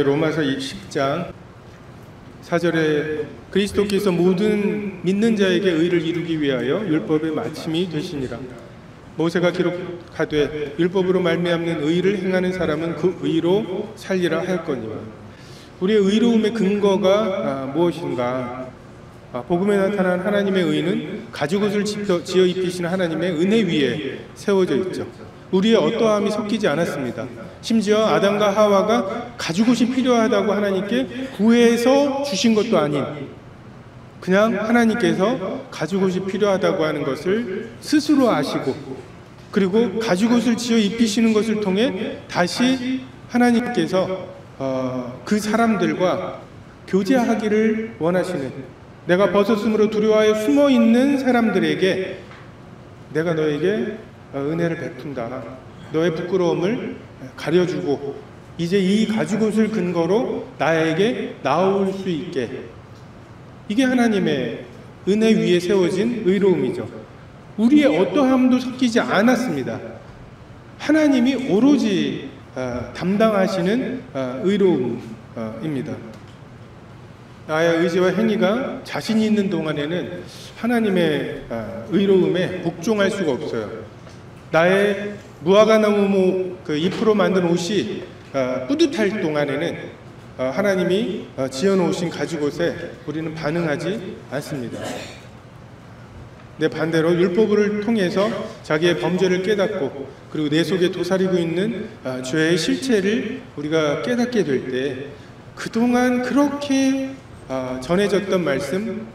로마서 10장 4절에 그리스도께서 모든 믿는 자에게 의를 이루기 위하여 율법의 마침이 되시니라. 모세가 기록하되 율법으로 말미암는 의를 행하는 사람은 그 의로 살리라 하였거니와. 우리의 의로움의 근거가 무엇인가? 복음에 나타난 하나님의 의는 가죽옷을 지어 입히시는 하나님의 은혜 위에 세워져 있죠. 우리의 어떠함이 섞이지 않았습니다. 심지어 아담과 하와가 가죽옷이 필요하다고 하나님께 구해서 주신 것도 아닌, 그냥 하나님께서 가죽옷이 필요하다고 하는 것을 스스로 아시고, 그리고 가죽옷을 지어 입히시는 것을 통해 다시 하나님께서 그 사람들과 교제하기를 원하시는, 내가 벗었으므로 두려워하여 숨어있는 사람들에게 내가 너에게 은혜를 베푼다. 너의 부끄러움을 가려주고 이제 이 가죽옷을 근거로 나에게 나올 수 있게. 이게 하나님의 은혜 위에 세워진 의로움이죠. 우리의 어떠함도 섞이지 않았습니다. 하나님이 오로지 담당하시는 의로움입니다. 나의 의지와 행위가 자신이 있는 동안에는 하나님의 의로움에 복종할 수가 없어요. 나의 무화과나무 잎으로 만든 옷이 뿌듯할 동안에는 하나님이 지어놓으신 가죽옷에 우리는 반응하지 않습니다. 내 반대로 율법을 통해서 자기의 범죄를 깨닫고, 그리고 내 속에 도사리고 있는 죄의 실체를 우리가 깨닫게 될 때, 그동안 그렇게 전해졌던 말씀,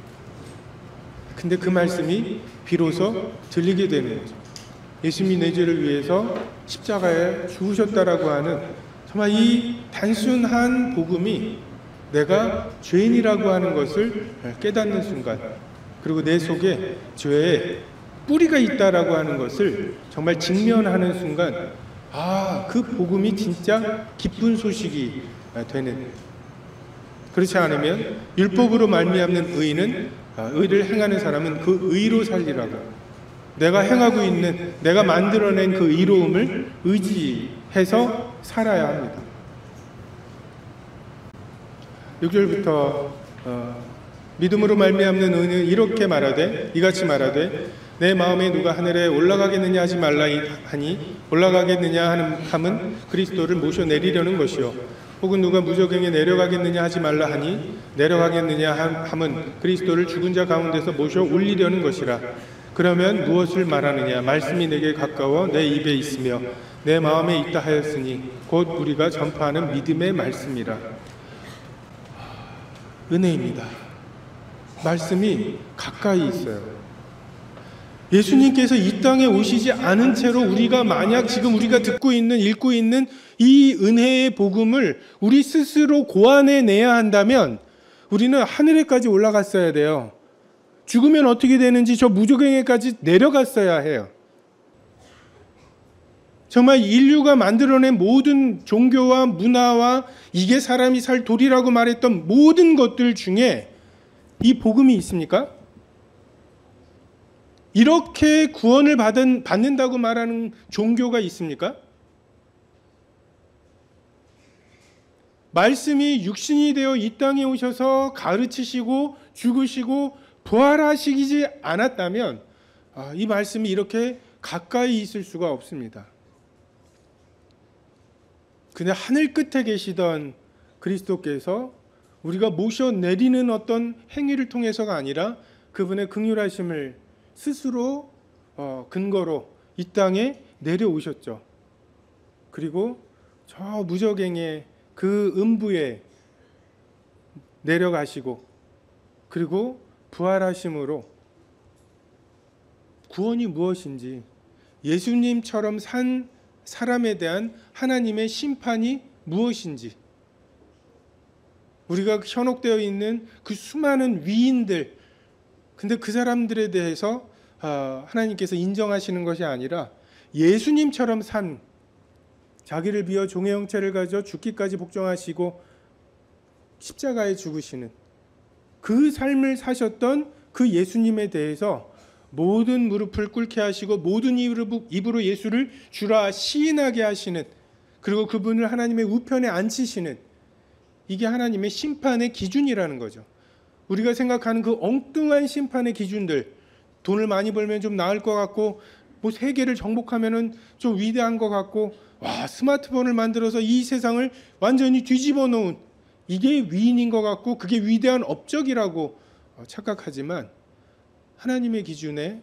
근데 그 말씀이 비로소 들리게 되는 거죠. 예수님이 내 죄를 위해서 십자가에 죽으셨다라고 하는 정말 이 단순한 복음이 내가 죄인이라고 하는 것을 깨닫는 순간, 그리고 내 속에 죄의 뿌리가 있다라고 하는 것을 정말 직면하는 순간, 그 복음이 진짜 기쁜 소식이 되는. 그렇지 않으면 율법으로 말미암는 의는, 의를 행하는 사람은 그 의로 살리라고, 내가 행하고 있는, 내가 만들어낸 그 의로움을 의지해서 살아야 합니다. 6절부터 믿음으로 말미암는 의는 이렇게 말하되, 이같이 말하되, 내 마음에 누가 하늘에 올라가겠느냐 하지 말라 하니, 올라가겠느냐 함은 그리스도를 모셔 내리려는 것이요, 혹은 누가 무저갱에 내려가겠느냐 하지 말라 하니, 내려가겠느냐 함은 그리스도를 죽은 자 가운데서 모셔 올리려는 것이라. 그러면 무엇을 말하느냐? 말씀이 내게 가까워 내 입에 있으며 내 마음에 있다 하였으니 곧 우리가 전파하는 믿음의 말씀이라. 은혜입니다. 말씀이 가까이 있어요. 예수님께서 이 땅에 오시지 않은 채로 우리가 만약 지금 우리가 듣고 있는, 읽고 있는 이 은혜의 복음을 우리 스스로 고안해내야 한다면 우리는 하늘에까지 올라갔어야 돼요. 죽으면 어떻게 되는지 저 무저갱에까지 내려갔어야 해요. 정말 인류가 만들어낸 모든 종교와 문화와 이게 사람이 살 도리라고 말했던 모든 것들 중에 이 복음이 있습니까? 이렇게 구원을 받는다고 말하는 종교가 있습니까? 말씀이 육신이 되어 이 땅에 오셔서 가르치시고 죽으시고 부활하시지 않았다면 이 말씀이 이렇게 가까이 있을 수가 없습니다. 근데 하늘 끝에 계시던 그리스도께서 우리가 모셔 내리는 어떤 행위를 통해서가 아니라 그분의 긍휼하심을 스스로 근거로 이 땅에 내려오셨죠. 그리고 저 무저갱의 그 음부에 내려가시고, 그리고 부활하심으로 구원이 무엇인지, 예수님처럼 산 사람에 대한 하나님의 심판이 무엇인지, 우리가 현혹되어 있는 그 수많은 위인들, 근데 그 사람들에 대해서 하나님께서 인정하시는 것이 아니라 예수님처럼 산, 자기를 비워 종의 형체를 가져 죽기까지 복종하시고 십자가에 죽으시는 그 삶을 사셨던 그 예수님에 대해서 모든 무릎을 꿇게 하시고 모든 입으로 예수를 주라 시인하게 하시는, 그리고 그분을 하나님의 우편에 앉히시는 이게 하나님의 심판의 기준이라는 거죠. 우리가 생각하는 그 엉뚱한 심판의 기준들, 돈을 많이 벌면 좀 나을 것 같고, 뭐 세계를 정복하면은 좀 위대한 것 같고, 와, 스마트폰을 만들어서 이 세상을 완전히 뒤집어 놓은, 이게 위인인 것 같고 그게 위대한 업적이라고 착각하지만, 하나님의 기준에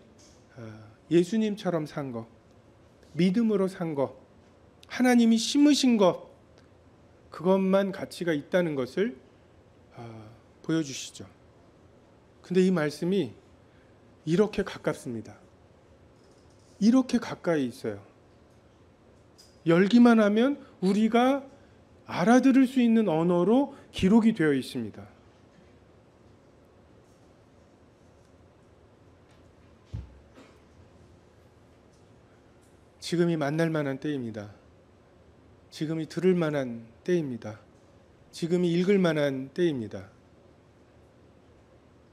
예수님처럼 산 것, 믿음으로 산 것, 하나님이 심으신 것, 그것만 가치가 있다는 것을 보여주시죠. 근데 이 말씀이 이렇게 가깝습니다. 이렇게 가까이 있어요. 열기만 하면 우리가 알아들을 수 있는 언어로 기록이 되어 있습니다. 지금이 만날 만한 때입니다. 지금이 들을 만한 때입니다. 지금이 읽을 만한 때입니다.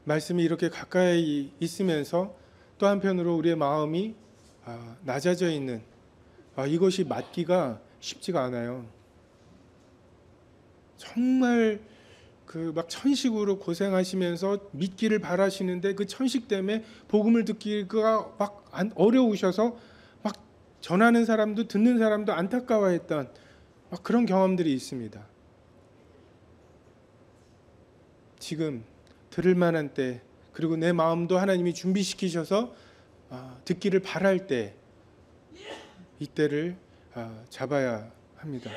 말씀이 이렇게 가까이 있으면서 또 한편으로 우리의 마음이 낮아져 있는, 이것이 맞기가 쉽지가 않아요. 정말 그 막 천식으로 고생하시면서 믿기를 바라시는데 그 천식 때문에 복음을 듣기가 막 어려우셔서 막 전하는 사람도 듣는 사람도 안타까워했던 막 그런 경험들이 있습니다. 지금 들을 만한 때, 그리고 내 마음도 하나님이 준비시키셔서 듣기를 바랄 때, 이때를 잡아야 합니다.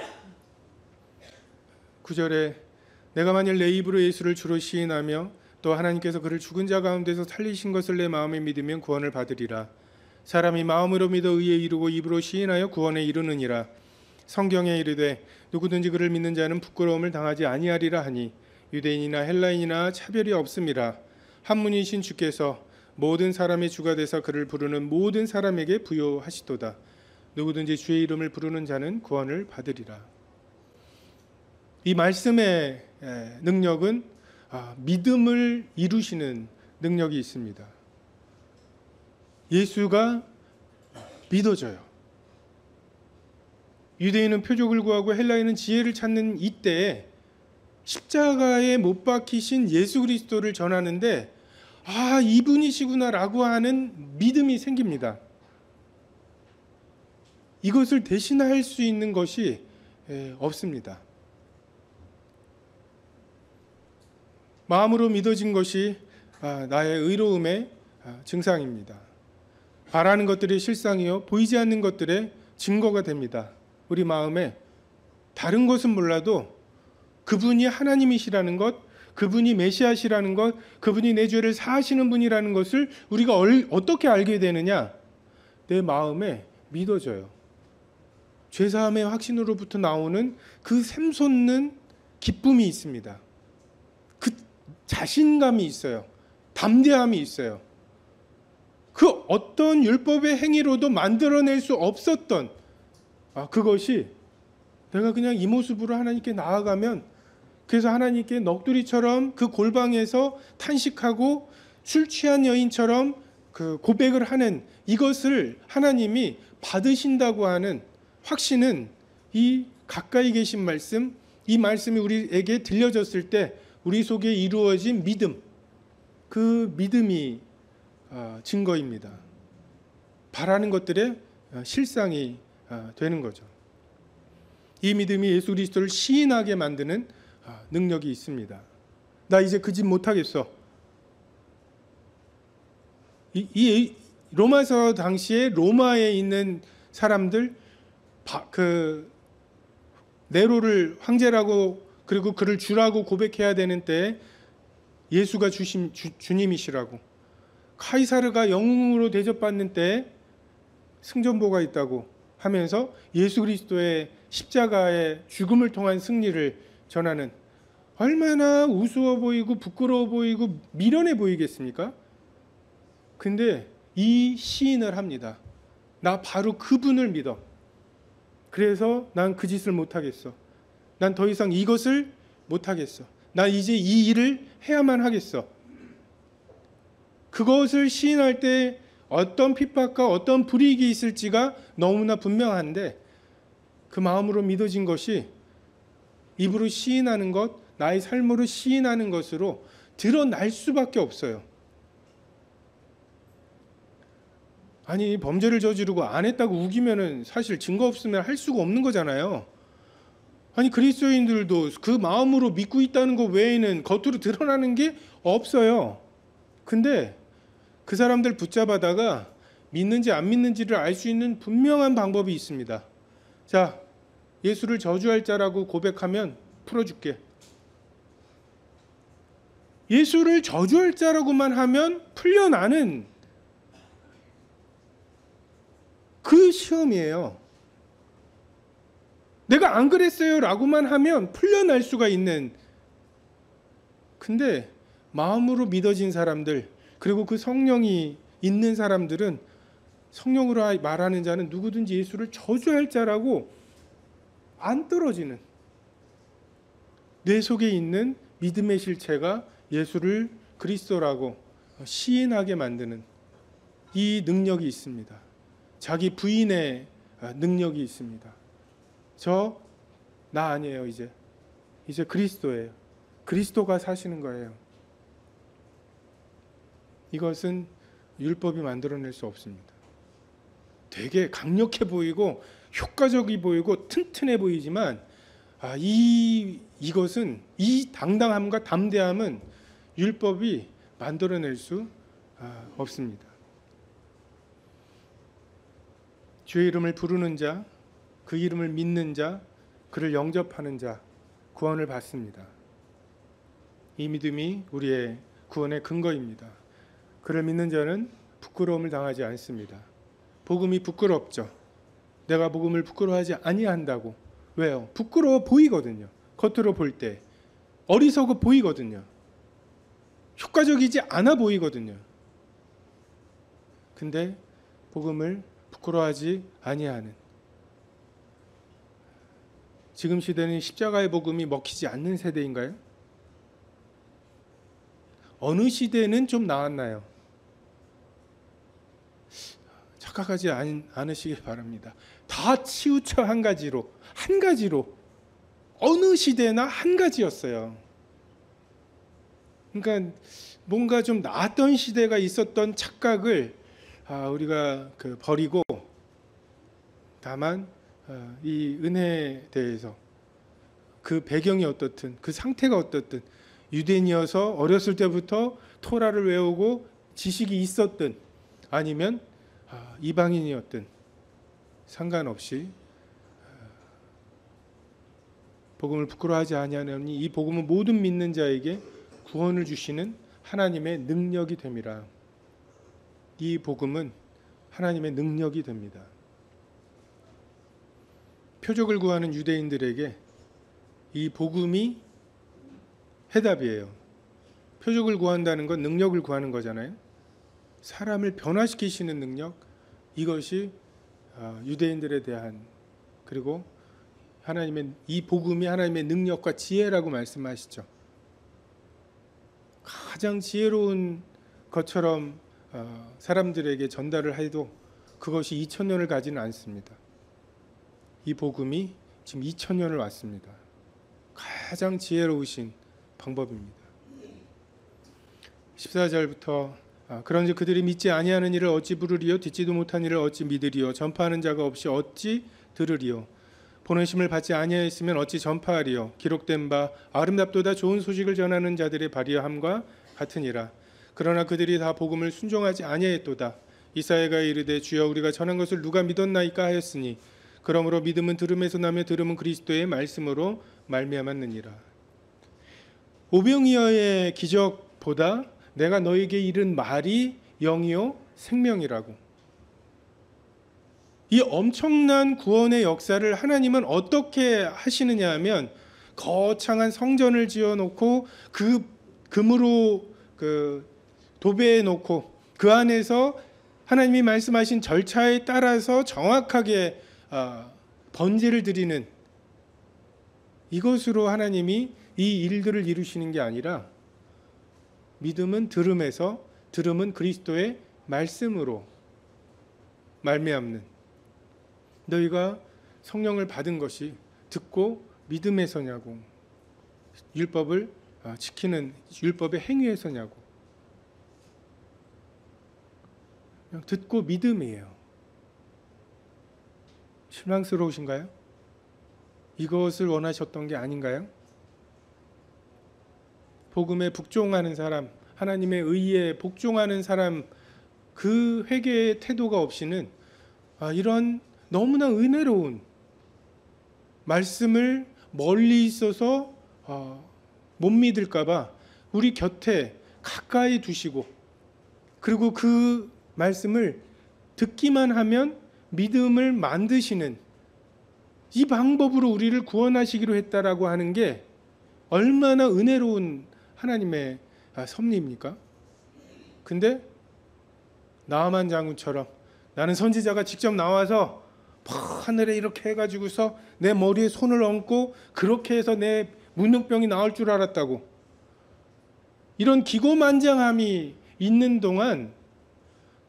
9절에 내가 만일 내 입으로 예수를 주로 시인하며 또 하나님께서 그를 죽은 자 가운데서 살리신 것을 내 마음에 믿으면 구원을 받으리라. 사람이 마음으로 믿어 의에 이르고 입으로 시인하여 구원에 이르느니라. 성경에 이르되 누구든지 그를 믿는 자는 부끄러움을 당하지 아니하리라 하니 유대인이나 헬라인이나 차별이 없음이라. 한 분이신 주께서 모든 사람의 주가 되사 그를 부르는 모든 사람에게 부요하시도다. 누구든지 주의 이름을 부르는 자는 구원을 받으리라. 이 말씀의 능력은 믿음을 이루시는 능력이 있습니다. 예수가 믿어져요. 유대인은 표적을 구하고 헬라인은 지혜를 찾는 이때에 십자가에 못 박히신 예수 그리스도를 전하는데 이분이시구나라고 하는 믿음이 생깁니다. 이것을 대신할 수 있는 것이 없습니다. 마음으로 믿어진 것이 나의 의로움의 증상입니다. 바라는 것들의 실상이요 보이지 않는 것들의 증거가 됩니다. 우리 마음에 다른 것은 몰라도 그분이 하나님이시라는 것, 그분이 메시아시라는 것, 그분이 내 죄를 사하시는 분이라는 것을 우리가 어떻게 알게 되느냐? 내 마음에 믿어져요. 죄사함의 확신으로부터 나오는 그 샘솟는 기쁨이 있습니다. 그 자신감이 있어요. 담대함이 있어요. 그 어떤 율법의 행위로도 만들어낼 수 없었던 그것이 내가 그냥 이 모습으로 하나님께 나아가면, 그래서 하나님께 넋두리처럼 그 골방에서 탄식하고 술 취한 여인처럼 그 고백을 하는 이것을 하나님이 받으신다고 하는 확신은 이 가까이 계신 말씀, 이 말씀이 우리에게 들려졌을 때 우리 속에 이루어진 믿음, 그 믿음이 증거입니다. 바라는 것들의 실상이 되는 거죠. 이 믿음이 예수 그리스도를 시인하게 만드는 능력이 있습니다. 나 이제 그 짓 못하겠어. 이 로마서 당시에 로마에 있는 사람들, 그 네로를 황제라고 그리고 그를 주라고 고백해야 되는 때에 예수가 주님이시라고, 카이사르가 영웅으로 대접받는 때에 승전보가 있다고 하면서 예수 그리스도의 십자가의 죽음을 통한 승리를 전하는, 얼마나 우스워 보이고 부끄러워 보이고 미련해 보이겠습니까? 근데 이 시인을 합니다. 나 바로 그분을 믿어. 그래서 난 그 짓을 못하겠어. 난 더 이상 이것을 못하겠어. 난 이제 이 일을 해야만 하겠어. 그것을 시인할 때 어떤 핍박과 어떤 불이익이 있을지가 너무나 분명한데, 그 마음으로 믿어진 것이 입으로 시인하는 것, 나의 삶으로 시인하는 것으로 드러날 수밖에 없어요. 아니, 범죄를 저지르고 안 했다고 우기면은 사실 증거 없으면 할 수가 없는 거잖아요. 아니, 그리스도인들도 그 마음으로 믿고 있다는 것 외에는 겉으로 드러나는 게 없어요. 근데 그 사람들 붙잡아다가 믿는지 안 믿는지를 알 수 있는 분명한 방법이 있습니다. 자, 예수를 저주할 자라고 고백하면 풀어줄게. 예수를 저주할 자라고만 하면 풀려나는 그 시험이에요. 내가 안 그랬어요 라고만 하면 풀려날 수가 있는. 근데 마음으로 믿어진 사람들, 그리고 그 성령이 있는 사람들은, 성령으로 말하는 자는 누구든지 예수를 저주할 자라고 안 떨어지는, 뇌 속에 있는 믿음의 실체가 예수를 그리스도라고 시인하게 만드는 이 능력이 있습니다. 자기 부인의 능력이 있습니다. 나 아니에요. 이제 그리스도예요. 그리스도가 사시는 거예요. 이것은 율법이 만들어낼 수 없습니다. 되게 강력해 보이고 효과적이 보이고 튼튼해 보이지만 이것은, 이 당당함과 담대함은 율법이 만들어낼 수 없습니다. 주의 이름을 부르는 자, 그 이름을 믿는 자, 그를 영접하는 자, 구원을 받습니다. 이 믿음이 우리의 구원의 근거입니다. 그를 믿는 자는 부끄러움을 당하지 않습니다. 복음이 부끄럽죠. 내가 복음을 부끄러워하지 아니한다고. 왜요? 부끄러워 보이거든요. 겉으로 볼 때 어리석어 보이거든요. 효과적이지 않아 보이거든요. 근데 복음을 부끄러워하지 아니하는, 지금 시대는 십자가의 복음이 먹히지 않는 세대인가요? 어느 시대는 좀 나았나요? 착각하지 않으시길 바랍니다. 다 치우쳐 한 가지로 어느 시대나 한 가지였어요. 그러니까 뭔가 좀 나았던 시대가 있었던 착각을 우리가 버리고, 다만 이 은혜에 대해서 그 배경이 어떻든, 그 상태가 어떻든, 유대인이어서 어렸을 때부터 토라를 외우고 지식이 있었든 아니면 이방인이었든 상관없이 복음을 부끄러워하지 아니하노니 이 복음은 모든 믿는 자에게 구원을 주시는 하나님의 능력이 됨이라. 이 복음은 하나님의 능력이 됩니다. 표적을 구하는 유대인들에게 이 복음이 해답이에요. 표적을 구한다는 건 능력을 구하는 거잖아요. 사람을 변화시키시는 능력, 이것이 유대인들에 대한, 그리고 이 복음이 하나님의 능력과 지혜라고 말씀하시죠. 가장 지혜로운 것처럼 사람들에게 전달을 해도 그것이 2000년을 가지는 않습니다. 이 복음이 지금 2000년을 왔습니다. 가장 지혜로우신 방법입니다. 14절부터 그런즉 그들이 믿지 아니하는 일을 어찌 부르리요? 듣지도 못한 일을 어찌 믿으리요? 전파하는 자가 없이 어찌 들으리요? 보내심을 받지 아니하였으면 어찌 전파하리요? 기록된 바 아름답도다 좋은 소식을 전하는 자들의 발의함과 같으니라. 그러나 그들이 다 복음을 순종하지 아니하였도다. 이사야가 이르되 주여 우리가 전한 것을 누가 믿었나이까 하였으니 그러므로 믿음은 들음에서 나며 들음은 그리스도의 말씀으로 말미암았느니라. 오병이어의 기적보다 내가 너에게 이른 말이 영이요 생명이라고. 이 엄청난 구원의 역사를 하나님은 어떻게 하시느냐 하면, 거창한 성전을 지어놓고 그 금으로 도배해 놓고 그 안에서 하나님이 말씀하신 절차에 따라서 정확하게 번제를 드리는, 이것으로 하나님이 이 일들을 이루시는 게 아니라, 믿음은 들음에서, 들음은 그리스도의 말씀으로 말미암는, 너희가 성령을 받은 것이 듣고 믿음에서냐고. 율법을 지키는 율법의 행위에서냐고. 그냥 듣고 믿음이에요. 실망스러우신가요? 이것을 원하셨던 게 아닌가요? 복음에 복종하는 사람, 하나님의 의에 복종하는 사람, 그 회개의 태도가 없이는 이런 너무나 은혜로운 말씀을 멀리 있어서 못 믿을까봐 우리 곁에 가까이 두시고, 그리고 그 말씀을 듣기만 하면 믿음을 만드시는 이 방법으로 우리를 구원하시기로 했다라고 하는 게 얼마나 은혜로운 하나님의 섭리입니까? 근데 나아만 장군처럼 나는 선지자가 직접 나와서 하늘에 이렇게 해가지고서 내 머리에 손을 얹고 그렇게 해서 내 문둥병이 나을 줄 알았다고, 이런 기고만장함이 있는 동안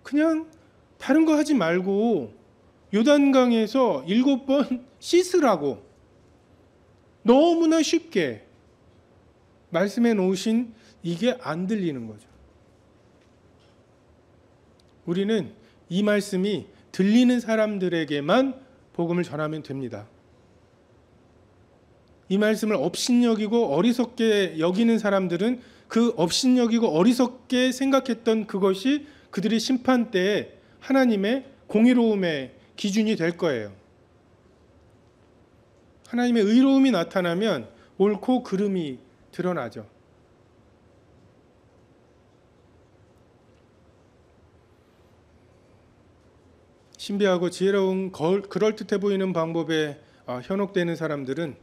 그냥 다른 거 하지 말고 요단강에서 7번 씻으라고 너무나 쉽게 말씀해 놓으신 이게 안 들리는 거죠. 우리는 이 말씀이 들리는 사람들에게만 복음을 전하면 됩니다. 이 말씀을 업신여기고 어리석게 여기는 사람들은 그 업신여기고 어리석게 생각했던 그것이 그들의 심판 때에 하나님의 공의로움의 기준이 될 거예요. 하나님의 의로움이 나타나면 옳고 그름이 드러나죠. 신비하고 지혜로운 그럴듯해 보이는 방법에 현혹되는 사람들은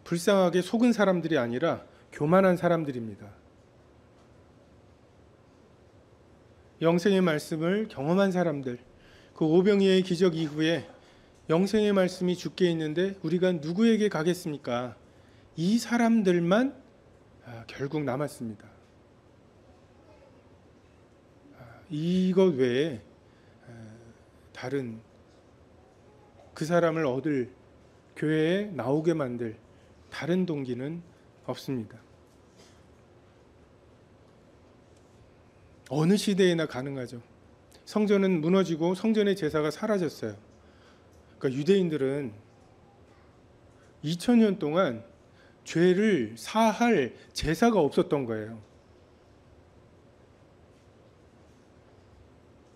불쌍하게 속은 사람들이 아니라 교만한 사람들입니다. 영생의 말씀을 경험한 사람들, 그 오병이의 기적 이후에 영생의 말씀이 주께 있는데 우리가 누구에게 가겠습니까? 이 사람들만 결국 남았습니다. 이것 외에 다른 그 사람을 얻을, 교회에 나오게 만들 다른 동기는 없습니다. 어느 시대에나 가능하죠. 성전은 무너지고 성전의 제사가 사라졌어요. 그러니까 유대인들은 2000년 동안 죄를 사할 제사가 없었던 거예요.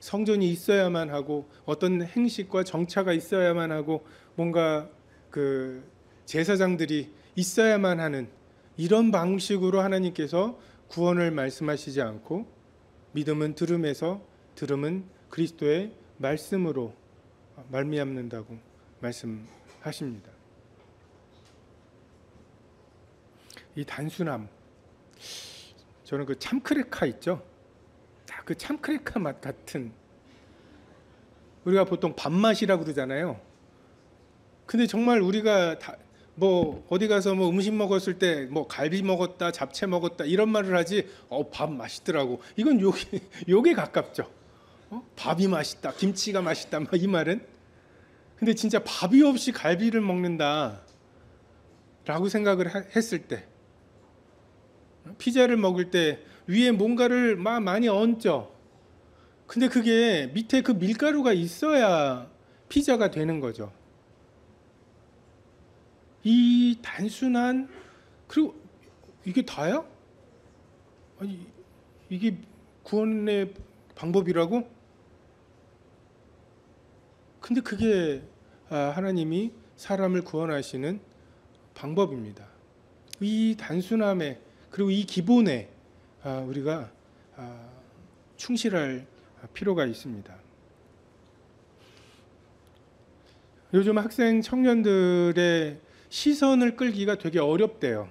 성전이 있어야만 하고 어떤 행식과 정차가 있어야만 하고 뭔가 그 제사장들이 있어야만 하는 이런 방식으로 하나님께서 구원을 말씀하시지 않고 믿음은 들음에서, 들음은 그리스도의 말씀으로 말미암는다고 말씀하십니다. 이 단순함, 저는 그 참크레카 있죠? 딱 그 참크레카 맛 같은, 우리가 보통 밥맛이라고 그러잖아요. 근데 정말 우리가 뭐 어디 가서 뭐 음식 먹었을 때 뭐 갈비 먹었다, 잡채 먹었다 이런 말을 하지, 밥 맛있더라고, 이건 요게 가깝죠. 밥이 맛있다, 김치가 맛있다, 막 이 말은. 근데 진짜 밥이 없이 갈비를 먹는다 라고 생각을 했을 때, 피자를 먹을 때 위에 뭔가를 막 많이 얹죠. 근데 그게 밑에 그 밀가루가 있어야 피자가 되는 거죠. 이 단순한, 그리고 이게 다야? 아니, 이게 구원의 방법이라고? 근데 그게 하나님이 사람을 구원하시는 방법입니다. 이 단순함에, 그리고 이 기본에 우리가 충실할 필요가 있습니다. 요즘 학생 청년들의 시선을 끌기가 되게 어렵대요.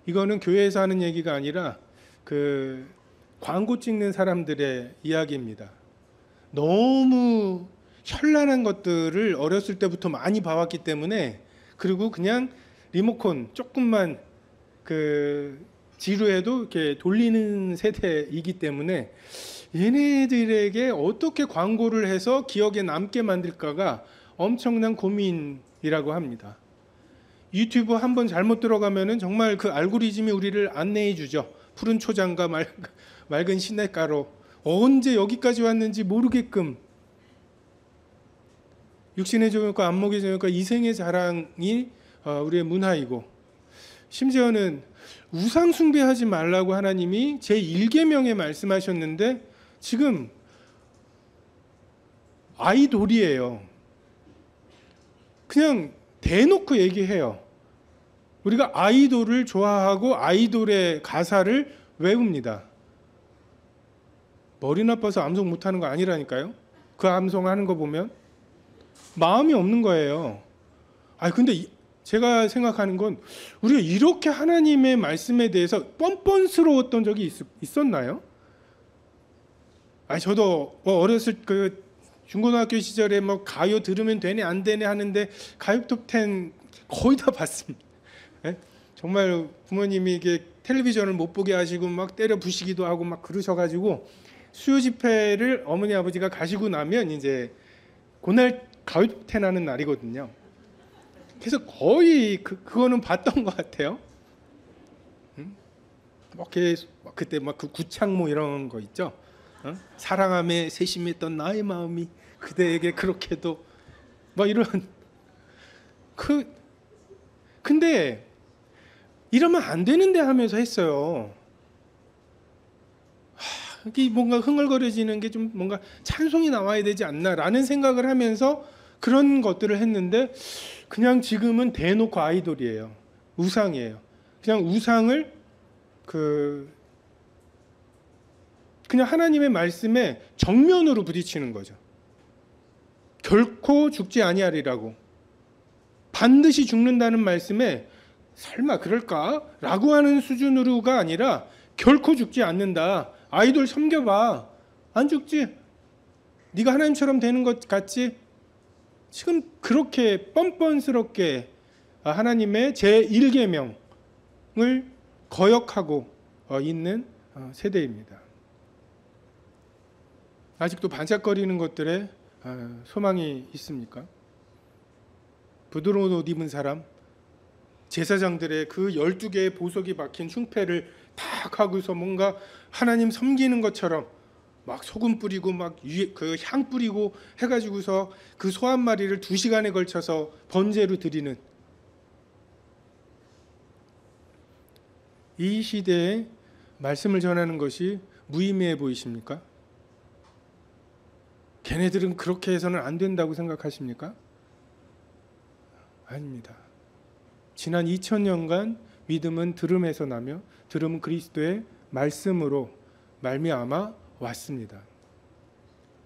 이거는 교회에서 하는 얘기가 아니라 그 광고 찍는 사람들의 이야기입니다. 너무 현란한 것들을 어렸을 때부터 많이 봐왔기 때문에, 그리고 그냥 리모컨 조금만 그 지루해도 이렇게 돌리는 세대이기 때문에 얘네들에게 어떻게 광고를 해서 기억에 남게 만들까가 엄청난 고민이라고 합니다. 유튜브 한번 잘못 들어가면은 정말 그 알고리즘이 우리를 안내해 주죠. 푸른 초장과 맑은 시냇가로 언제 여기까지 왔는지 모르게끔 육신의 정욕과 안목의 정욕과 이생의 자랑이 우리의 문화이고, 심지어는 우상 숭배하지 말라고 하나님이 제1계명에 말씀하셨는데 지금 아이돌이에요. 그냥 대놓고 얘기해요. 우리가 아이돌을 좋아하고 아이돌의 가사를 외웁니다. 머리 나빠서 암송 못하는 거 아니라니까요. 그 암송하는 거 보면 마음이 없는 거예요. 근데 제가 생각하는 건 우리가 이렇게 하나님의 말씀에 대해서 뻔뻔스러웠던 적이 있었나요? 저도 어렸을 그 중고등학교 시절에 뭐 가요 들으면 되네 안 되네 하는데 가요 톱10 거의 다 봤습니다. 정말 부모님이 이게 텔레비전을 못 보게 하시고 막 때려 부시기도 하고 막 그러셔가지고 수요 집회를 어머니 아버지가 가시고 나면 이제 그날 가요 톱10 하는 날이거든요. 그래서 거의 그거는 봤던 것 같아요. 그때 막 그 구창모 이런 거 있죠. 사랑함에 세심했던 나의 마음이 그대에게 그렇게도 막 이런 근데 이러면 안 되는데 하면서 했어요. 이게 뭔가 흥얼거려지는 게 좀 뭔가 찬송이 나와야 되지 않나라는 생각을 하면서 그런 것들을 했는데 그냥 지금은 대놓고 아이돌이에요. 우상이에요. 그냥 우상을 그냥 하나님의 말씀에 정면으로 부딪히는 거죠. 결코 죽지 아니하리라고. 반드시 죽는다는 말씀에 설마 그럴까? 라고 하는 수준으로가 아니라 결코 죽지 않는다. 아이돌 섬겨봐. 안 죽지? 네가 하나님처럼 되는 것 같지? 지금 그렇게 뻔뻔스럽게 하나님의 제1계명을 거역하고 있는 세대입니다. 아직도 반짝거리는 것들에 소망이 있습니까? 부드러운 옷 입은 사람, 제사장들의 그 12개의 보석이 박힌 흉패를 탁 하고서 뭔가 하나님 섬기는 것처럼 막 소금 뿌리고 막 그 향 뿌리고 해가지고서 그 소 한 마리를 2시간에 걸쳐서 번제로 드리는 이 시대에 말씀을 전하는 것이 무의미해 보이십니까? 걔네들은 그렇게 해서는 안 된다고 생각하십니까? 아닙니다. 지난 2000년간 믿음은 들음에서 나며 들음은 그리스도의 말씀으로 말미암아 왔습니다.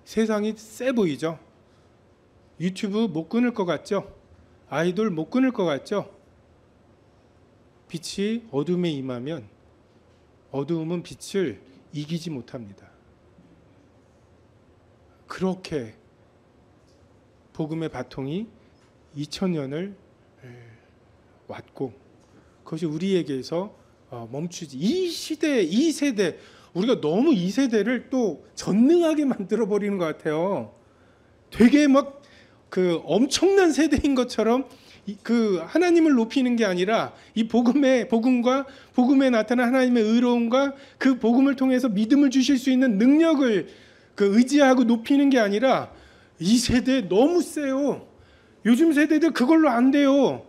세상이 세 보이죠? 유튜브 못 끊을 것 같죠? 아이돌 못 끊을 것 같죠? 빛이 어둠에 임하면 어두움은 빛을 이기지 못합니다. 그렇게 복음의 바통이 2000년을 왔고 그것이 우리에게서 멈추지. 이 시대, 이 세대, 우리가 너무 이 세대를 또 전능하게 만들어버리는 것 같아요. 되게 막 그 엄청난 세대인 것처럼 그 하나님을 높이는 게 아니라 이 복음과 복음에 나타난 하나님의 의로움과 그 복음을 통해서 믿음을 주실 수 있는 능력을 의지하고 높이는 게 아니라 이 세대 너무 세요. 요즘 세대들 그걸로 안 돼요.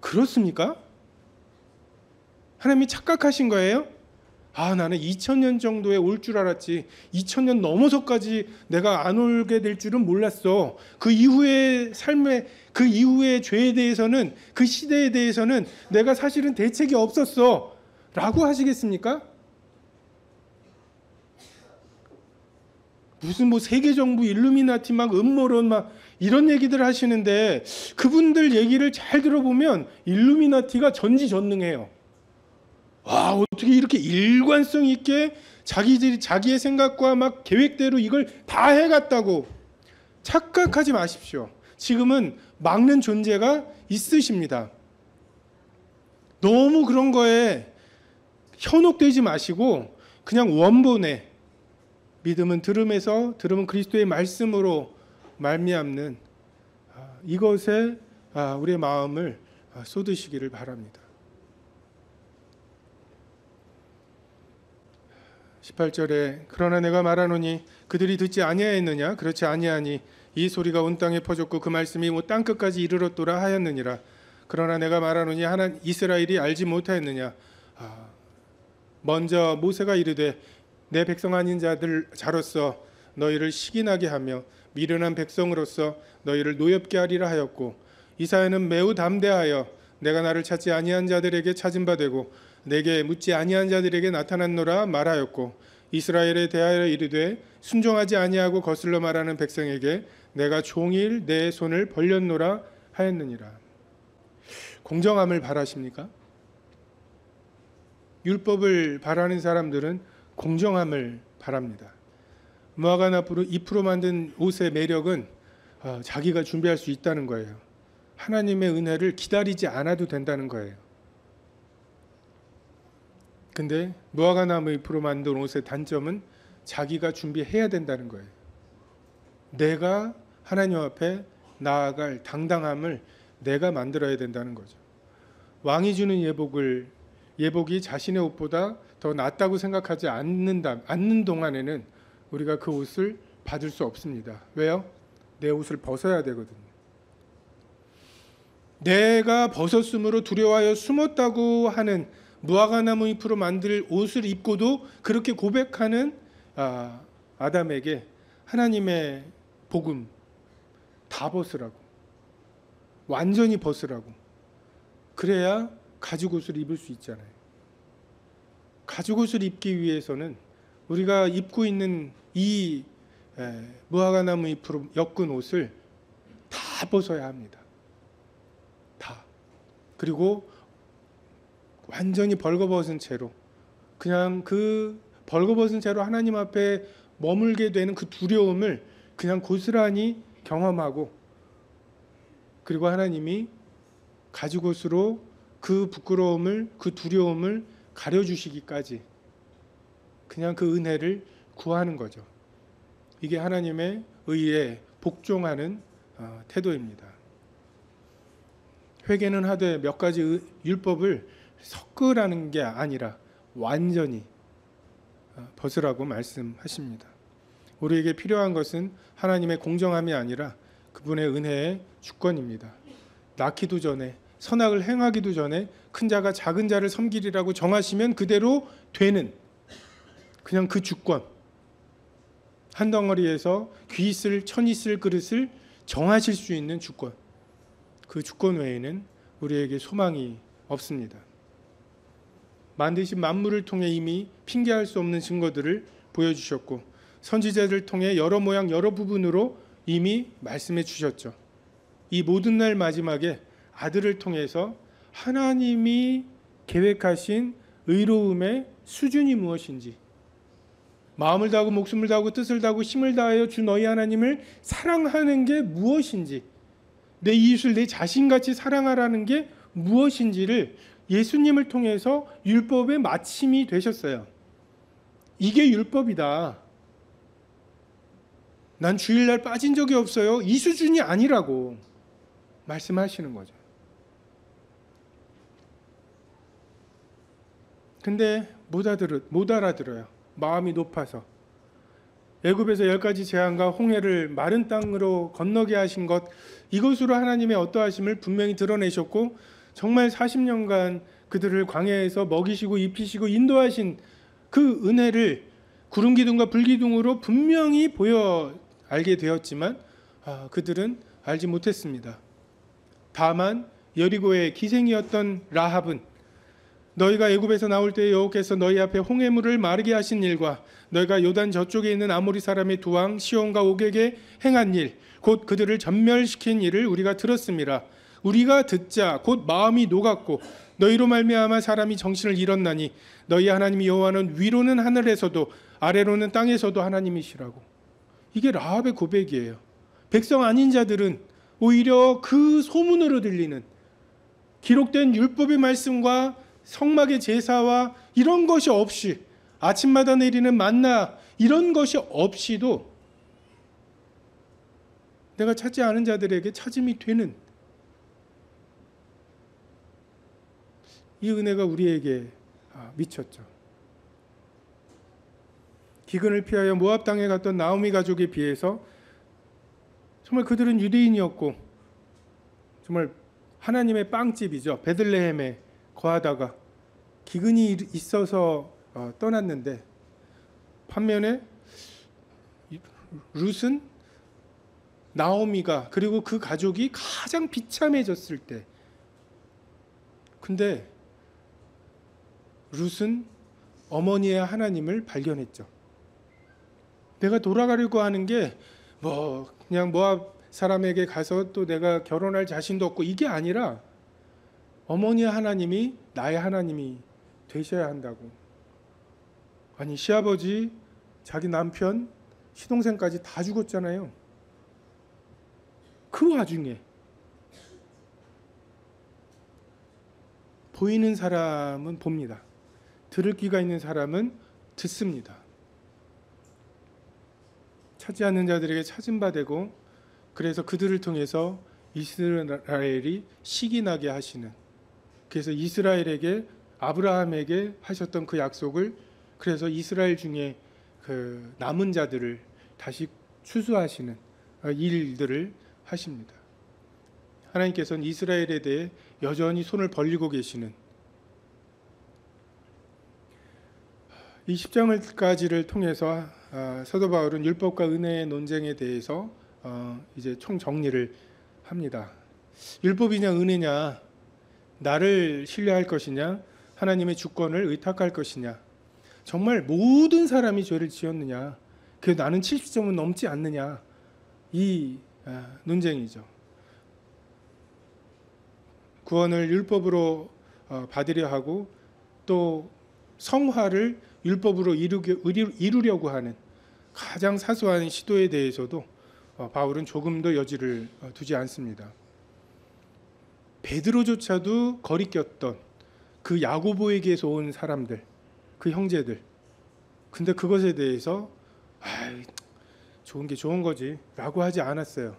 그렇습니까? 하나님이 착각하신 거예요? 나는 2000년 정도에 올 줄 알았지 2000년 넘어서까지 내가 안 오게 될 줄은 몰랐어. 그 이후의 삶의 그 이후의 죄에 대해서는 그 시대에 대해서는 내가 사실은 대책이 없었어 라고 하시겠습니까? 무슨 뭐 세계정부 일루미나티 막 음모론 막 이런 얘기들 하시는데 그분들 얘기를 잘 들어보면 일루미나티가 전지전능해요. 어떻게 이렇게 일관성 있게 자기의 생각과 막 계획대로 이걸 다 해갔다고 착각하지 마십시오. 지금은 막는 존재가 있으십니다. 너무 그런 거에 현혹되지 마시고 그냥 원본에 믿음은 들음은 그리스도의 말씀으로 말미암는 이것에 우리의 마음을 쏟으시기를 바랍니다. 18절에 그러나 내가 말하노니 그들이 듣지 아니하였느냐? 그렇지 아니하니 이 소리가 온 땅에 퍼졌고 그 말씀이 온 땅 끝까지 이르렀도라 하였느니라. 그러나 내가 말하노니 하나님 이스라엘이 알지 못하였느냐? 먼저 모세가 이르되 내 백성 아닌 자로서 너희를 시기나게 하며 미련한 백성으로서 너희를 노엽게 하리라 하였고 이사야는 매우 담대하여 내가 나를 찾지 아니한 자들에게 찾은 바 되고 내게 묻지 아니한 자들에게 나타났노라 말하였고 이스라엘에 대하여 이르되 순종하지 아니하고 거슬러 말하는 백성에게 내가 종일 내 손을 벌렸노라 하였느니라. 공정함을 바라십니까? 율법을 바라는 사람들은 공정함을 바랍니다. 무화과 나무로 잎으로 만든 옷의 매력은 자기가 준비할 수 있다는 거예요. 하나님의 은혜를 기다리지 않아도 된다는 거예요. 근데 무화과 나무 잎으로 만든 옷의 단점은 자기가 준비해야 된다는 거예요. 내가 하나님 앞에 나아갈 당당함을 내가 만들어야 된다는 거죠. 왕이 주는 예복이 자신의 옷보다 더 낫다고 생각하지 않는 동안에는 우리가 그 옷을 받을 수 없습니다. 왜요? 내 옷을 벗어야 되거든요. 내가 벗었으므로 두려워하여 숨었다고 하는 무화과나무 잎으로 만들 옷을 입고도 그렇게 고백하는 아담에게 하나님의 복음 다 벗으라고, 완전히 벗으라고. 그래야 가죽옷을 입을 수 있잖아요. 가죽옷을 입기 위해서는 우리가 입고 있는 이 무화과나무 잎으로 엮은 옷을 다 벗어야 합니다. 다. 그리고 완전히 벌거벗은 채로, 그냥 그 벌거벗은 채로 하나님 앞에 머물게 되는 그 두려움을 그냥 고스란히 경험하고, 그리고 하나님이 가죽옷으로 그 부끄러움을, 그 두려움을 가려주시기까지 그냥 그 은혜를 구하는 거죠. 이게 하나님의 의에 복종하는 태도입니다. 회개는 하되 몇 가지 율법을 섞으라는 게 아니라 완전히 벗으라고 말씀하십니다. 우리에게 필요한 것은 하나님의 공정함이 아니라 그분의 은혜의 주권입니다. 낳기도 전에, 선악을 행하기도 전에 큰 자가 작은 자를 섬기리라고 정하시면 그대로 되는 그냥 그 주권, 한 덩어리에서 귀 있을 천이 있을 그릇을 정하실 수 있는 주권, 그 주권 외에는 우리에게 소망이 없습니다. 만드신 만물을 통해 이미 핑계할 수 없는 증거들을 보여주셨고 선지자들을 통해 여러 모양 여러 부분으로 이미 말씀해 주셨죠. 이 모든 날 마지막에 아들을 통해서 하나님이 계획하신 의로움의 수준이 무엇인지, 마음을 다하고 목숨을 다하고 뜻을 다하고 힘을 다하여 주 너희 하나님을 사랑하는 게 무엇인지, 내 이웃을 내 자신같이 사랑하라는 게 무엇인지를 예수님을 통해서 율법의 마침이 되셨어요. 이게 율법이다. 난 주일날 빠진 적이 없어요. 이 수준이 아니라고 말씀하시는 거죠. 근데 못 알아들어요. 마음이 높아서. 애굽에서 10가지 재앙과 홍해를 마른 땅으로 건너게 하신 것, 이것으로 하나님의 어떠하심을 분명히 드러내셨고 정말 40년간 그들을 광야에서 먹이시고 입히시고 인도하신 그 은혜를 구름기둥과 불기둥으로 분명히 보여 알게 되었지만 그들은 알지 못했습니다. 다만 여리고의 기생이었던 라합은 너희가 애굽에서 나올 때에 여호와께서 너희 앞에 홍해물을 마르게 하신 일과 너희가 요단 저쪽에 있는 아모리 사람의 두 왕 시온과 옥에게 행한 일, 곧 그들을 전멸시킨 일을 우리가 들었습니다. 우리가 듣자 곧 마음이 녹았고 너희로 말미암아 사람이 정신을 잃었나니 너희 하나님 여호와는 위로는 하늘에서도 아래로는 땅에서도 하나님이시라고. 이게 라합의 고백이에요. 백성 아닌 자들은 오히려 그 소문으로 들리는 기록된 율법의 말씀과 성막의 제사와 이런 것이 없이, 아침마다 내리는 만나 이런 것이 없이도 내가 찾지 않은 자들에게 찾음이 되는 이 은혜가 우리에게 미쳤죠. 기근을 피하여 모압 땅에 갔던 나오미 가족에 비해서 정말 그들은 유대인이었고 정말 하나님의 빵집이죠. 베들레헴에 거하다가 기근이 있어서 떠났는데, 반면에 룻은 나오미가 그리고 그 가족이 가장 비참해졌을 때, 근데 룻은 어머니의 하나님을 발견했죠. 내가 돌아가려고 하는 게 뭐 그냥 모압 사람에게 가서 또 내가 결혼할 자신도 없고 이게 아니라 어머니의 하나님이 나의 하나님이 되셔야 한다고. 아니, 시아버지, 자기 남편, 시동생까지 다 죽었잖아요. 그 와중에 보이는 사람은 봅니다. 들을 귀가 있는 사람은 듣습니다. 찾지 않는 자들에게 찾은 바 되고, 그래서 그들을 통해서 이스라엘이 시기나게 하시는, 그래서 이스라엘에게 아브라함에게 하셨던 그 약속을, 그래서 이스라엘 중에 그 남은 자들을 다시 추수하시는 일들을 하십니다. 하나님께서는 이스라엘에 대해 여전히 손을 벌리고 계시는, 이 10장까지를 통해서 사도 바울은 율법과 은혜의 논쟁에 대해서 이제 총 정리를 합니다. 율법이냐 은혜냐, 나를 신뢰할 것이냐, 하나님의 주권을 의탁할 것이냐, 정말 모든 사람이 죄를 지었느냐, 그 나는 70점은 넘지 않느냐, 이 논쟁이죠. 구원을 율법으로 받으려 하고 또 성화를 율법으로 이루려고 하는 가장 사소한 시도에 대해서도 바울은 조금도 여지를 두지 않습니다. 베드로조차도 거리꼈던 그 야고보에게서 온 사람들, 그 형제들, 근데 그것에 대해서 좋은 게 좋은 거지 라고 하지 않았어요.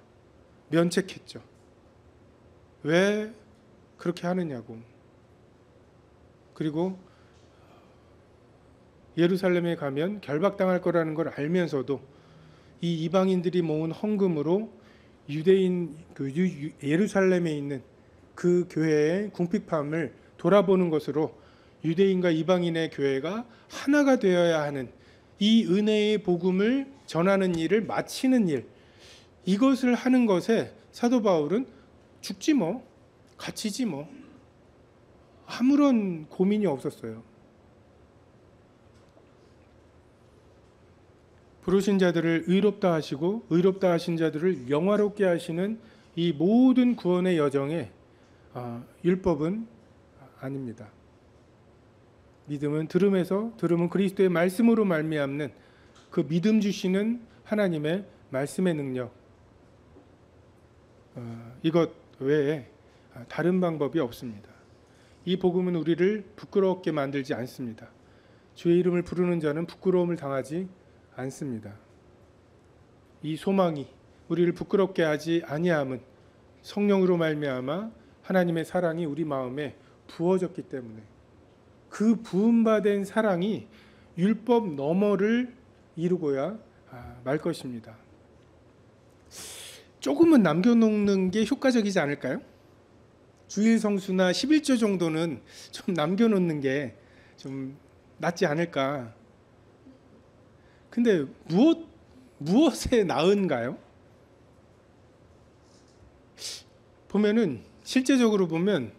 면책했죠. 왜 그렇게 하느냐고. 그리고 예루살렘에 가면 결박당할 거라는 걸 알면서도 이 이방인들이 모은 헌금으로 유대인 예루살렘에 있는 그 교회의 궁핍함을 돌아보는 것으로 유대인과 이방인의 교회가 하나가 되어야 하는 이 은혜의 복음을 전하는 일을 마치는 일, 이것을 하는 것에 사도 바울은 죽지 뭐, 갇히지 뭐, 아무런 고민이 없었어요. 부르신 자들을 의롭다 하시고 의롭다 하신 자들을 영화롭게 하시는 이 모든 구원의 여정에 율법은 아닙니다. 믿음은 들음에서, 들음은 그리스도의 말씀으로 말미암는 그 믿음 주시는 하나님의 말씀의 능력, 이것 외에 다른 방법이 없습니다. 이 복음은 우리를 부끄럽게 만들지 않습니다. 주의 이름을 부르는 자는 부끄러움을 당하지 않습니다. 이 소망이 우리를 부끄럽게 하지 아니함은 성령으로 말미암아 하나님의 사랑이 우리 마음에 부어졌기 때문에, 그 부음받은 사랑이 율법 너머를 이루고야 말 것입니다. 조금은 남겨놓는 게 효과적이지 않을까요? 주일 성수나 11조 정도는 좀 남겨놓는 게 좀 낫지 않을까. 근데 무엇에 나은가요? 보면은, 실제적으로 보면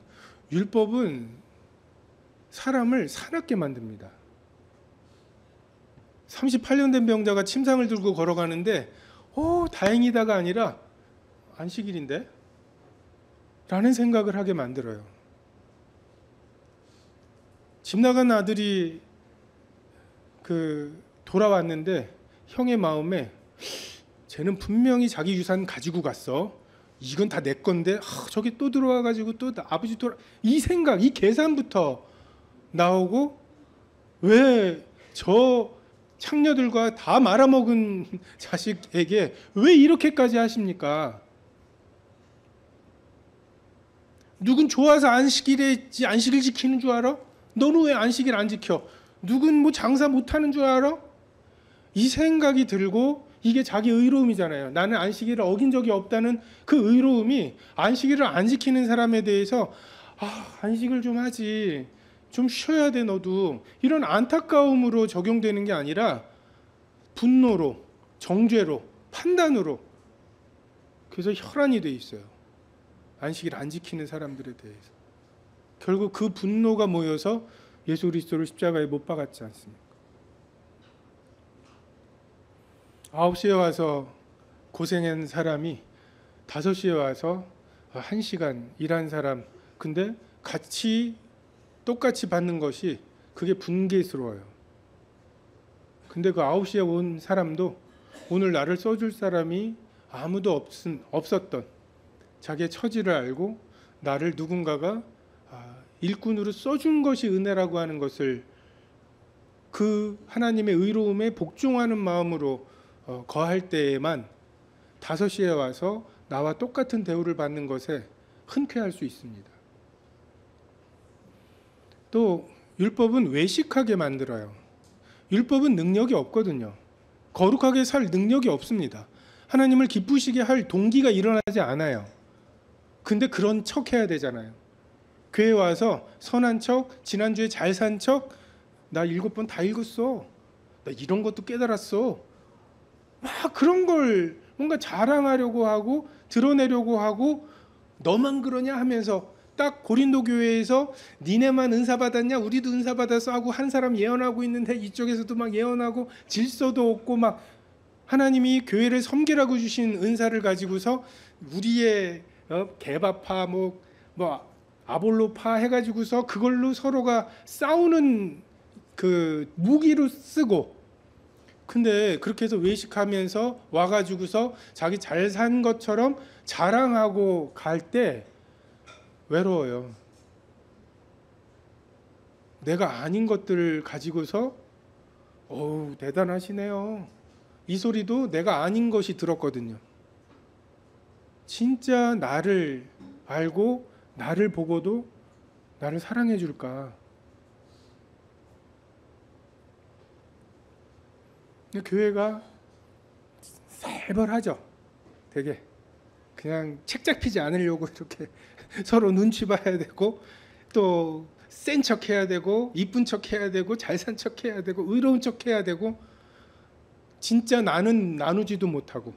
율법은 사람을 사납게 만듭니다. 38년 된 병자가 침상을 들고 걸어가는데 다행이다가 아니라 안식일인데? 라는 생각을 하게 만들어요. 집 나간 아들이 돌아왔는데 형의 마음에 쟤는 분명히 자기 유산 가지고 갔어. 이건 다 내 건데 저기 또 들어와가지고 또 아버지 이 생각, 이 계산부터 나오고, 왜 저 창녀들과 다 말아먹은 자식에게 왜 이렇게까지 하십니까? 누군 좋아서 안식일을 지키는 줄 알아? 너는 왜 안식일 안 지켜? 누군 뭐 장사 못하는 줄 알아? 이 생각이 들고 이게 자기 의로움이잖아요. 나는 안식일을 어긴 적이 없다는 그 의로움이 안식일을 안 지키는 사람에 대해서 안식을 좀 하지, 좀 쉬어야 돼 너도, 이런 안타까움으로 적용되는 게 아니라 분노로, 정죄로, 판단으로, 그래서 혈안이 돼 있어요. 안식일 안 지키는 사람들에 대해서. 결국 그 분노가 모여서 예수 그리스도를 십자가에 못 박았지 않습니까? 9시에 와서 고생한 사람이 5시에 와서 1시간 일한 사람, 근데 똑같이 받는 것이 그게 분개스러워요. 근데 그 9시에 온 사람도 오늘 나를 써줄 사람이 아무도 없었던 자기의 처지를 알고 나를 누군가가 일꾼으로 써준 것이 은혜라고 하는 것을 그 하나님의 의로움에 복종하는 마음으로 거할 때에만 5시에 와서 나와 똑같은 대우를 받는 것에 흔쾌할 수 있습니다. 또 율법은 외식하게 만들어요. 율법은 능력이 없거든요. 거룩하게 살 능력이 없습니다. 하나님을 기쁘시게 할 동기가 일어나지 않아요. 근데 그런 척 해야 되잖아요. 교회 와서 선한 척, 지난주에 잘 산 척, 나 7번 다 읽었어, 나 이런 것도 깨달았어, 막 그런 걸 뭔가 자랑하려고 하고 드러내려고 하고, 너만 그러냐 하면서 딱 고린도 교회에서 니네만 은사 받았냐, 우리도 은사 받았어 하고 한 사람 예언하고 있는데 이쪽에서도 막 예언하고 질서도 없고, 막 하나님이 교회를 섬기라고 주신 은사를 가지고서 우리의 개바파 뭐 아볼로파 해가지고서 그걸로 서로가 싸우는 그 무기로 쓰고, 근데 그렇게 해서 외식하면서 와가지고서 자기 잘 산 것처럼 자랑하고 갈 때 외로워요. 내가 아닌 것들을 가지고서 대단하시네요, 이 소리도 내가 아닌 것이 들었거든요. 진짜 나를 알고 나를 보고도 나를 사랑해 줄까? 교회가 살벌하죠. 되게 그냥 책 잡히지 않으려고 이렇게 서로 눈치 봐야 되고, 또 센 척 해야 되고, 이쁜 척 해야 되고, 잘 산 척 해야 되고, 의로운 척 해야 되고, 진짜 나는 나누지도 못하고.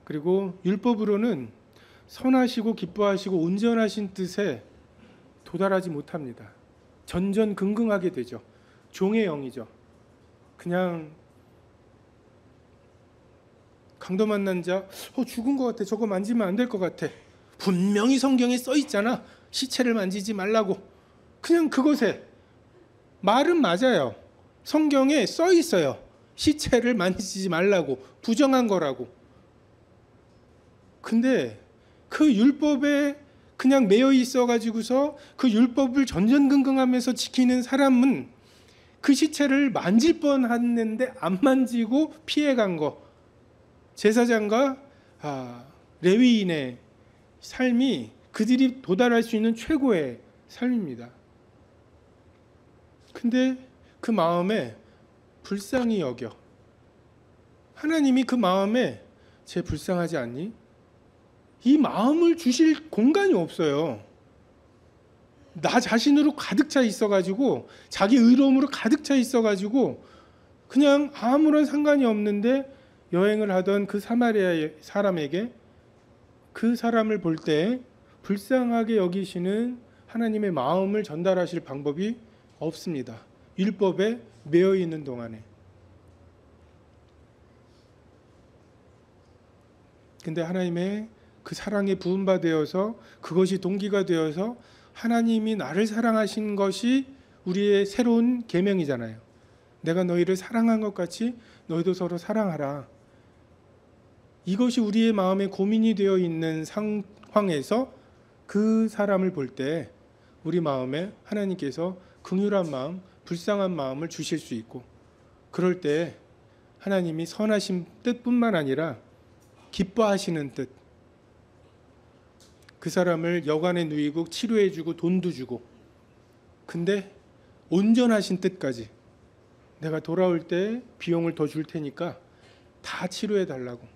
그리고 율법으로는 선하시고 기뻐하시고 온전하신 뜻에 도달하지 못합니다. 전전긍긍하게 되죠. 종의 영이죠. 그냥 강도 만난 자, 죽은 것 같아, 저거 만지면 안 될 것 같아, 분명히 성경에 써 있잖아, 시체를 만지지 말라고. 그냥 그것에 말은 맞아요. 성경에 써 있어요, 시체를 만지지 말라고, 부정한 거라고. 근데 그 율법에 그냥 매여 있어 가지고서 그 율법을 전전긍긍하면서 지키는 사람은 그 시체를 만질 뻔했는데 안 만지고 피해간 거. 제사장과 레위인의 삶이 그들이 도달할 수 있는 최고의 삶입니다. 근데 그 마음에 불쌍히 여겨. 하나님이 그 마음에 쟤 불쌍하지 않니? 이 마음을 주실 공간이 없어요. 나 자신으로 가득 차 있어가지고, 자기 의로움으로 가득 차 있어가지고 그냥 아무런 상관이 없는데, 여행을 하던 그 사마리아 사람에게 그 사람을 볼 때 불쌍하게 여기시는 하나님의 마음을 전달하실 방법이 없습니다. 율법에 매여 있는 동안에. 근데 하나님의 그 사랑에 부음바 되어서, 그것이 동기가 되어서 하나님이 나를 사랑하신 것이 우리의 새로운 계명이잖아요. 내가 너희를 사랑한 것 같이 너희도 서로 사랑하라. 이것이 우리의 마음에 고민이 되어 있는 상황에서 그 사람을 볼 때 우리 마음에 하나님께서 긍휼한 마음, 불쌍한 마음을 주실 수 있고, 그럴 때 하나님이 선하신 뜻뿐만 아니라 기뻐하시는 뜻. 그 사람을 여관에 누이고 치료해주고 돈도 주고, 근데 온전하신 뜻까지, 내가 돌아올 때 비용을 더 줄 테니까 다 치료해 달라고.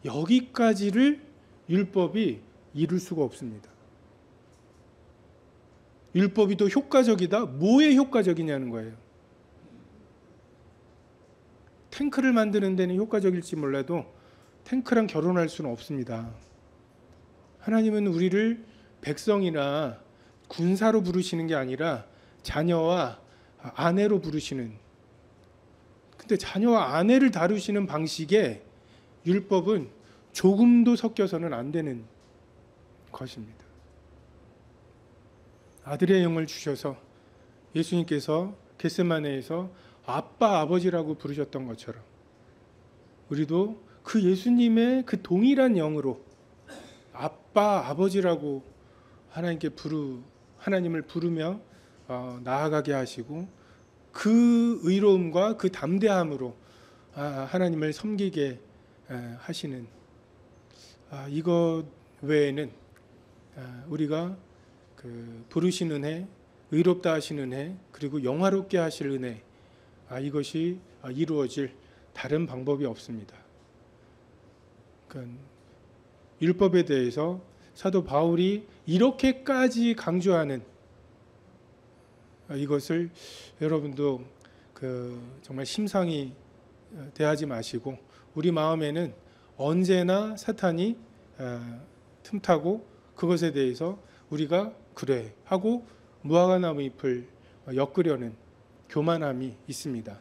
여기까지를 율법이 이룰 수가 없습니다. 율법이 더 효과적이다? 뭐에 효과적이냐는 거예요. 탱크를 만드는 데는 효과적일지 몰라도 탱크랑 결혼할 수는 없습니다. 하나님은 우리를 백성이나 군사로 부르시는 게 아니라 자녀와 아내로 부르시는, 근데 자녀와 아내를 다루시는 방식에 율법은 조금도 섞여서는 안 되는 것입니다. 아들의 영을 주셔서 예수님께서 겟세마네에서 아빠, 아버지라고 부르셨던 것처럼 우리도 그 예수님의 그 동일한 영으로 아빠, 아버지라고 하나님을 부르며 나아가게 하시고, 그 의로움과 그 담대함으로 하나님을 섬기게 하시는, 이것 외에는 우리가 그 부르신 은혜, 의롭다 하신 은혜, 그리고 영화롭게 하실 은혜, 이것이 이루어질 다른 방법이 없습니다. 그러니까 율법에 대해서 사도 바울이 이렇게까지 강조하는 이것을 여러분도 정말 심상히 대하지 마시고, 우리 마음에는 언제나 사탄이 틈타고 그것에 대해서 우리가 그래 하고 무화과나무 잎을 엮으려는 교만함이 있습니다.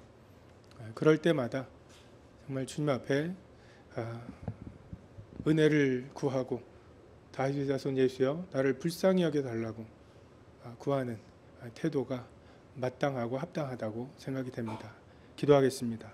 그럴 때마다 정말 주님 앞에 은혜를 구하고 다윗의 자손 예수여 나를 불쌍히 여겨 달라고 구하는 태도가 마땅하고 합당하다고 생각이 됩니다. 기도하겠습니다.